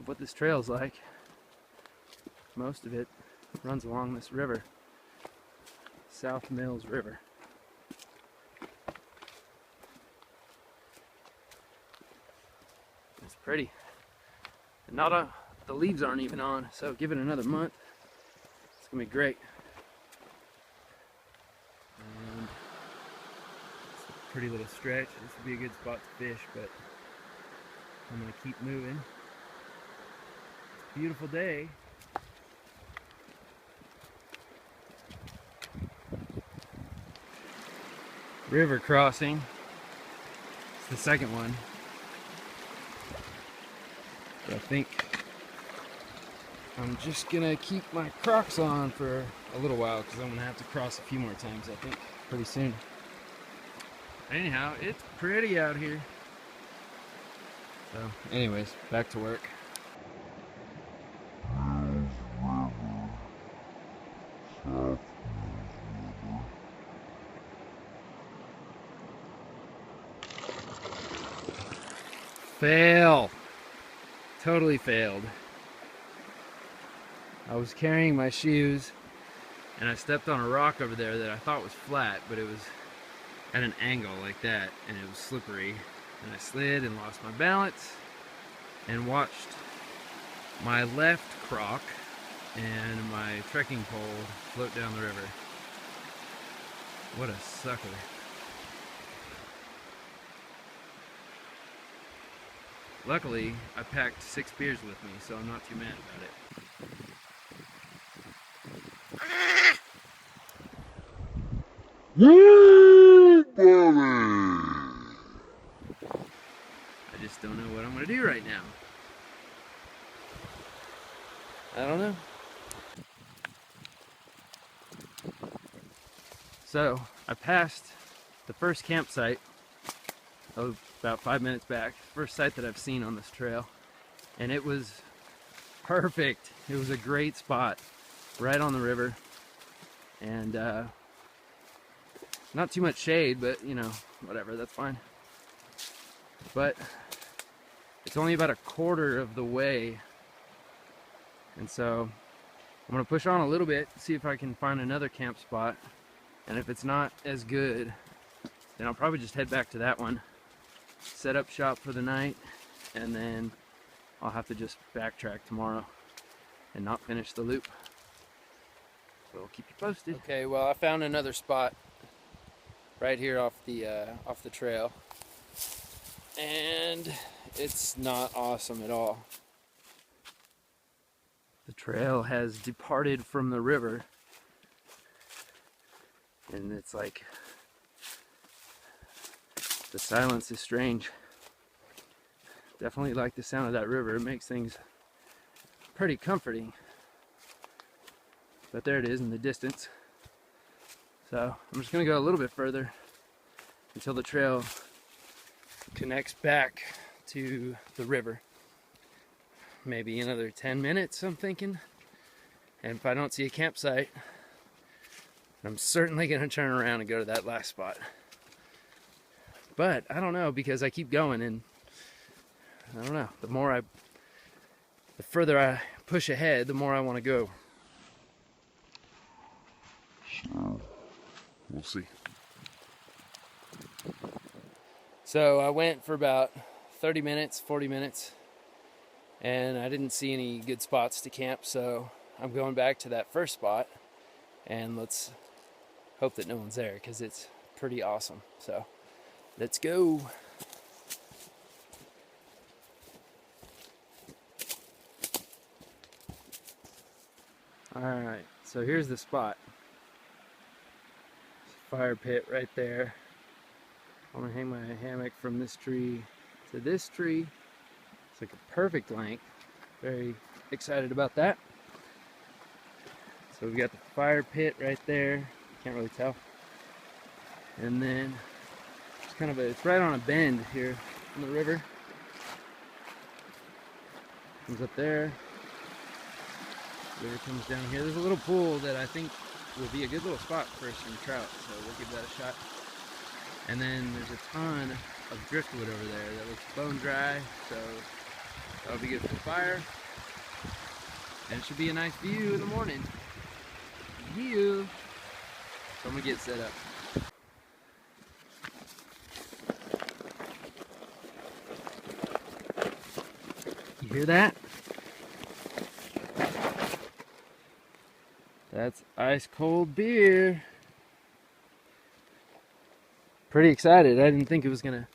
of what this trail's like. Most of it runs along this river, South Mills River. It's pretty. And the leaves aren't even on, so give it another month. It's gonna be great. And it's a pretty little stretch. This would be a good spot to fish, but I'm gonna keep moving. It's a beautiful day. River crossing. It's the second one. But I think I'm just gonna keep my Crocs on for a little while because I'm gonna have to cross a few more times, I think, pretty soon. Anyhow, it's pretty out here. So, anyways, back to work. Fail! Totally failed. I was carrying my shoes and I stepped on a rock over there that I thought was flat, but it was at an angle like that and it was slippery. And I slid and lost my balance and watched my left Croc and my trekking pole float down the river. What a sucker. Luckily, I packed 6 beers with me, so I'm not too mad about it. I just don't know what I'm gonna do right now. I don't know. So, I passed the first campsite about 5 minutes back, first site that I've seen on this trail, and it was perfect. It was a great spot right on the river, and not too much shade, but you know, whatever, that's fine. But it's only about a quarter of the way, and so I'm gonna push on a little bit, see if I can find another camp spot, and if it's not as good, then I'll probably just head back to that one, set up shop for the night, and then I'll have to just backtrack tomorrow and not finish the loop. So I'll keep you posted. Okay, well, I found another spot right here off the trail, and it's not awesome at all. The trail has departed from the river, and it's like the silence is strange. Definitely like the sound of that river. It makes things pretty comforting. But there it is in the distance. So I'm just gonna go a little bit further until the trail connects back to the river. Maybe another 10 minutes, I'm thinking. And if I don't see a campsite, I'm certainly gonna turn around and go to that last spot. But I don't know, because I keep going, and I don't know, the further I push ahead, the more I want to go. So, we'll see. So I went for about 30 minutes, 40 minutes, and I didn't see any good spots to camp, so I'm going back to that first spot, and let's hope that no one's there, because it's pretty awesome. So let's go. Alright, so here's the spot. Fire pit right there. I'm gonna hang my hammock from this tree to this tree. It's like a perfect length. Very excited about that. So we got the fire pit right there. Can't really tell. And then it's kind of it's right on a bend here in the river. Comes up there. River comes down here. There's a little pool that I think will be a good little spot for some trout, so we'll give that a shot. And then there's a ton of driftwood over there that looks bone dry, so That'll be good for the fire. And it should be a nice view in the morning. View. So I'm gonna get set up. You hear that? That's ice cold beer. Pretty excited. I didn't think it was gonna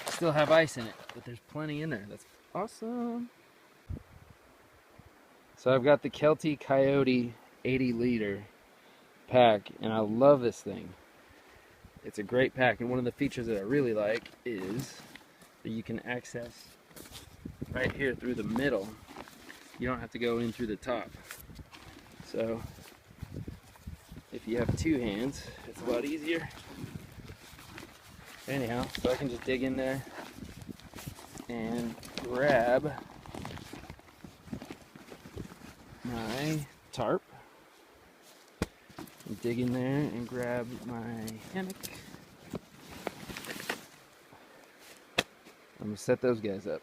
still have ice in it, but there's plenty in there. That's awesome. So I've got the Kelty Coyote 80-liter pack, and I love this thing. It's a great pack, and one of the features that I really like is that you can access right here through the middle. You don't have to go in through the top. So if you have two hands, it's a lot easier. Anyhow, so I can just dig in there and grab my tarp, and dig in there and grab my hammock. I'm gonna set those guys up.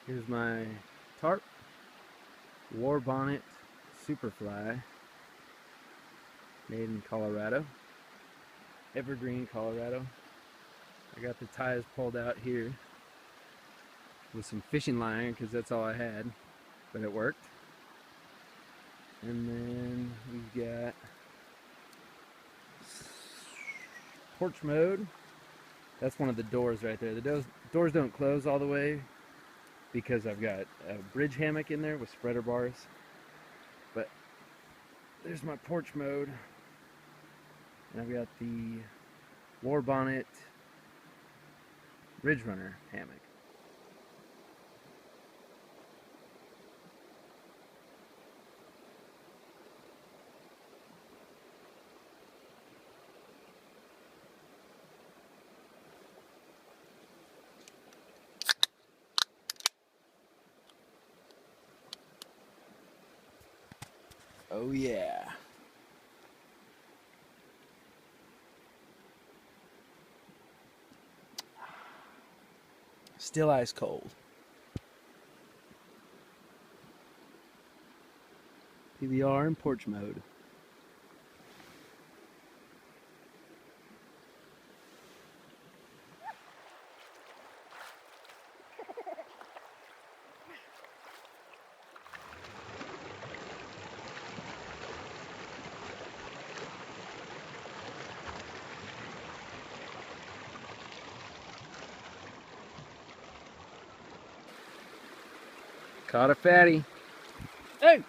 Here's my tarp, War Bonnet Superfly, made in Colorado, Evergreen, Colorado. I got the ties pulled out here with some fishing line because that's all I had, but it worked. And then we've got porch mode. That's one of the doors right there. The doors don't close all the way because I've got a bridge hammock in there with spreader bars. But there's my porch mode. And I've got the War Bonnet Ridge Runner hammock. Oh yeah. Still ice cold. PBR in porch mode. Caught a fatty. Hey!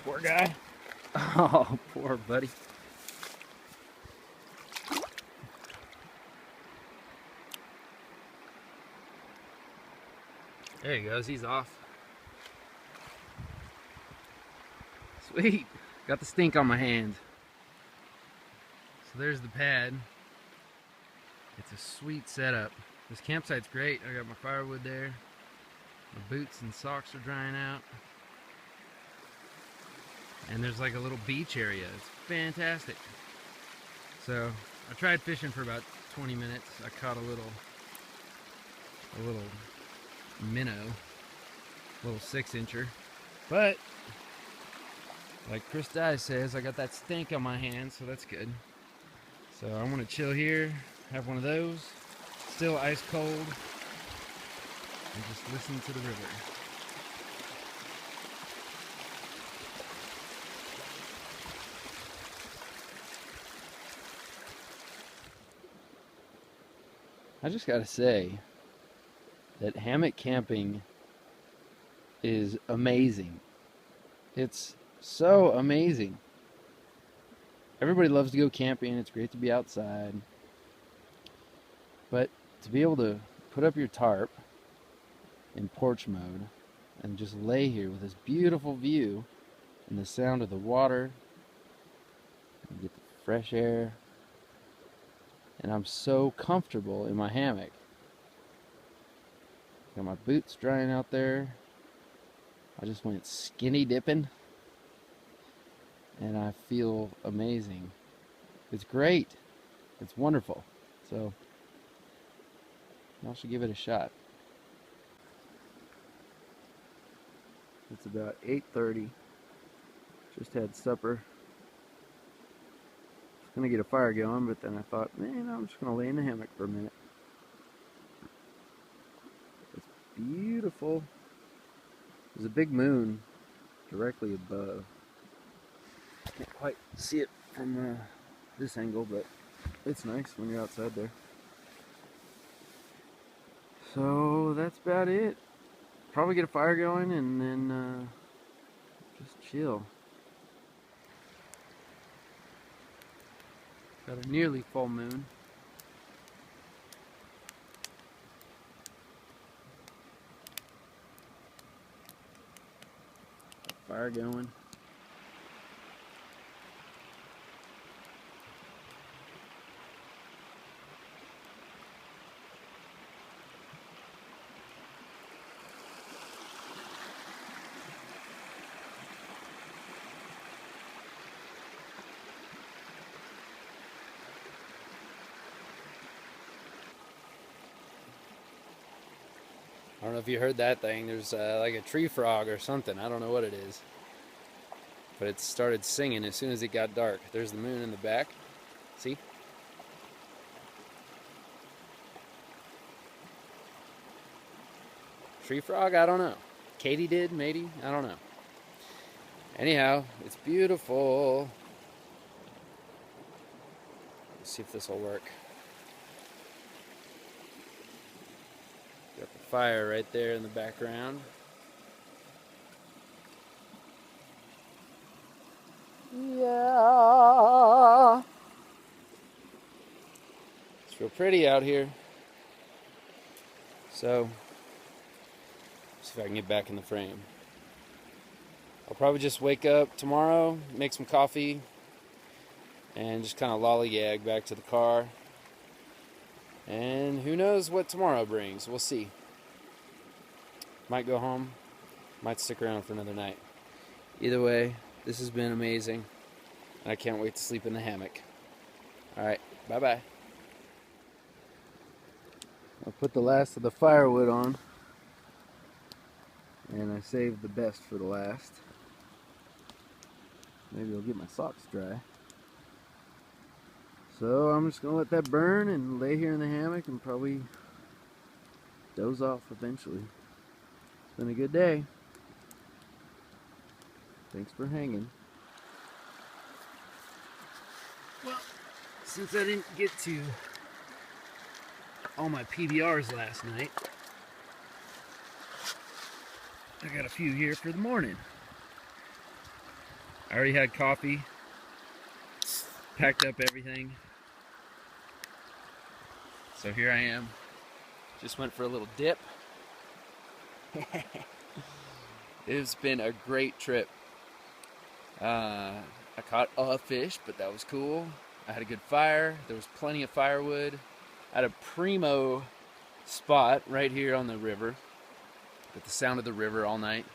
Poor guy. Oh, poor buddy. There he goes, he's off. Sweet. Got the stink on my hand. So there's the pad. It's a sweet setup. This campsite's great. I got my firewood there. My boots and socks are drying out. And there's like a little beach area. It's fantastic. So I tried fishing for about 20 minutes. I caught a little minnow, a little 6-incher. But like Chris Dye says, I got that stink on my hands, so that's good. So I'm gonna chill here, have one of those, still ice cold, and just listen to the river. I just gotta say that hammock camping is amazing. It's so amazing. Everybody loves to go camping. It's great to be outside. But to be able to put up your tarp in porch mode and just lay here with this beautiful view and the sound of the water and get the fresh air, and I'm so comfortable in my hammock. Got my boots drying out there. I just went skinny dipping and I feel amazing. It's great. It's wonderful. So I should give it a shot. It's about 8:30. Just had supper. I was gonna get a fire going, but then I thought, man, I'm just gonna lay in the hammock for a minute. It's beautiful. There's a big moon directly above. Can't quite see it from this angle, but it's nice when you're outside there. So that's about it. Probably get a fire going and then just chill. Got a nearly full moon. Fire going. I don't know if you heard that thing. There's like a tree frog or something. I don't know what it is. But it started singing as soon as it got dark. There's the moon in the back. See? Tree frog? I don't know. Katie did, maybe? I don't know. Anyhow, it's beautiful. Let's see if this will work. Got the fire right there in the background. Yeah. It's real pretty out here. So, see if I can get back in the frame. I'll probably just wake up tomorrow, make some coffee, and just kind of lollygag back to the car. And who knows what tomorrow brings. We'll see. Might go home, might stick around for another night. Either way, this has been amazing. And I can't wait to sleep in the hammock. Alright, bye-bye. I'll put the last of the firewood on. And I saved the best for the last. Maybe I'll get my socks dry. So I'm just going to let that burn and lay here in the hammock and probably doze off eventually. It's been a good day. Thanks for hanging. Well, since I didn't get to all my PBRs last night, I got a few here for the morning. I already had coffee, packed up everything. So here I am. Just went for a little dip. It's been a great trip. I caught a fish, but that was cool. I had a good fire. There was plenty of firewood. I had a primo spot right here on the river with the sound of the river all night.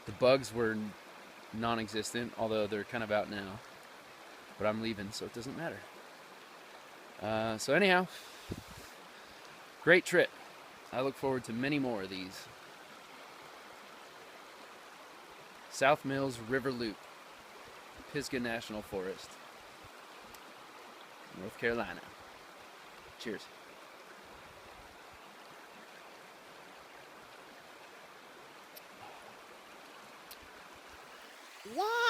The bugs were non-existent, although they're kind of out now. But I'm leaving, so it doesn't matter. So anyhow, great trip. I look forward to many more of these. South Mills River Loop, Pisgah National Forest, North Carolina. Cheers. What?